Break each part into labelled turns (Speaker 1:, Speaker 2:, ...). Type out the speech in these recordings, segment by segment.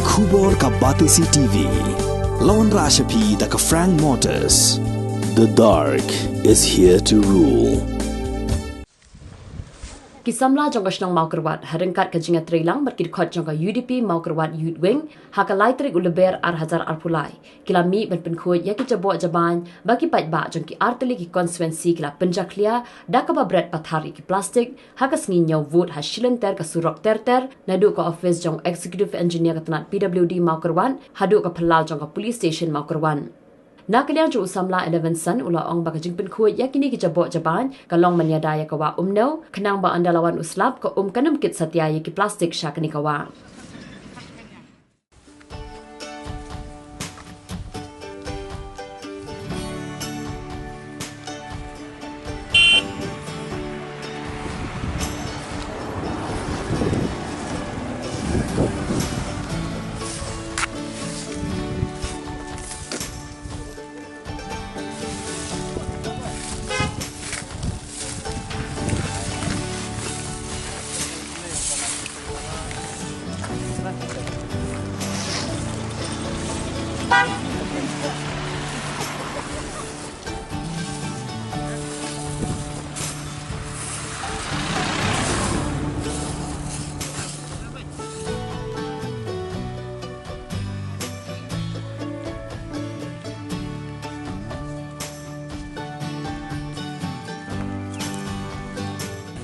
Speaker 1: Khubor ka Batisi TV. Lawan Rashapi da ka Frank Motors. The dark is here to rule.
Speaker 2: Kisamla jangka senang mau kerwat harengkat kejingat trilang berkidkot jangka UDP mau kerwat Youth Wing haka laitrik uleber hazar arpulai kilami berpenkhut ya kijabok jaban bagi baik jangki arteli ki konstituensi kila penjaklia dakaba berat pathari ki plastik haka senginyau vote hasilan ter ka surok ter nadu ka office jang executive engineer ketenat PWD mau kerwan hadu ka pelau jangka police station mau kerwan. Nakaliang ju usamla 11 san ula ong bagajing penkhut yakini kijabok jaban kalong manyadaya kawa umno kenang ba andalawan uslap ka kanam kit satya ki plastik syakni kawa.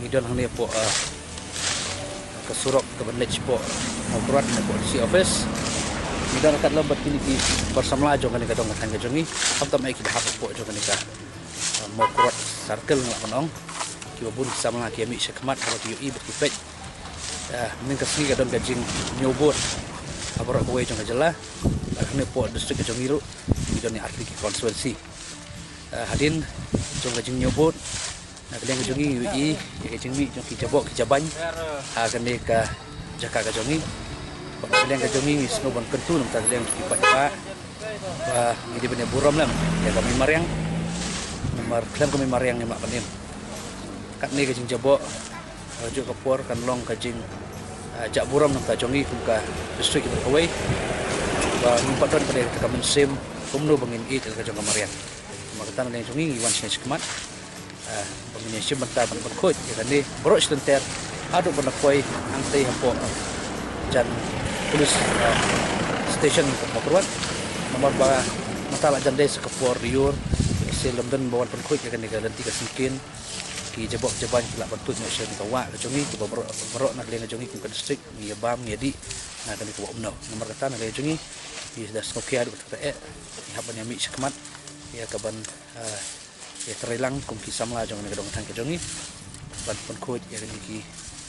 Speaker 3: Idon hang ni po kesurok ke bandage po maukurat po si office idon akan lembat kini ki bersama ajo kan ka dong kan jongi sampai mai ki hap po ajo kan ka maukurat circle ngak konong ki bun sama ki ami sekmat kalau ki i berkipet min ka sini ka dong gajing nyobot abor ko jong jela ni po district jong iru idon ni arti ki konstituensi hadin jong gajing nyobot kalian kejongi UI kejing mi jong kijabok kijaban akan ka jaka kejongi kalian kejongi semua ban kentu nam kalian kipat pak ini benar buram lam ya kami mariang nomor klaim kami mariang ni mak panim kat ni kejing jabok juk kapor kan long kejing jak buram nam kejongi ka district berkawai ba numpat don pada ka mensim kumno bangin it kejong mariang maka tan yang jongi wan sing kemat Indonesia bentar berkut jadi ni berok sebentar aduk bernakoi angtai hampo dan polis station Mokurwan nomor ba masalah jandai sekepor riur si London bawan berkut akan diganti ke singkin ki jabok jaban kelak bentut nak share kawa kejongi ki berok nak leng kejongi ke distrik ni bam jadi nak kali kuat umno nomor kata nak kejongi di dah skokia aduk kata haban yami sekmat ya kaban ya terilang kumki samla jong ne gedong tang kejongi ban pon khoj ya ki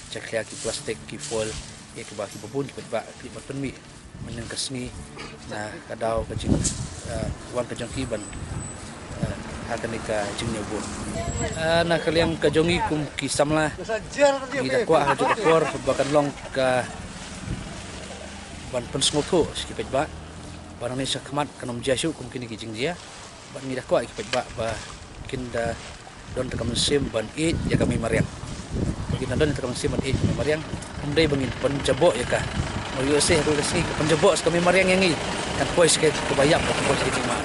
Speaker 3: cakya ki plastik ki foil ya ki ba ki bubun ki ba ki ban mi menen kasni na kadau kejing wan kejong ki ban akan nika jing nyobot na kaliang kejongi kumki samla ki dakwa ha jok kor bakan long ka ban pon smoto ki ba barang ni sakmat kanom jasu kumki ni jing dia ban mi dakwa ki ba kinda don tekam sim ban it ya kami mariang kinda don tekam sim ban it kami mariang andai bangin penjebok ya ka mau USA tu resmi penjebok kami mariang yang ni kan pois ke kebayap pois ke cima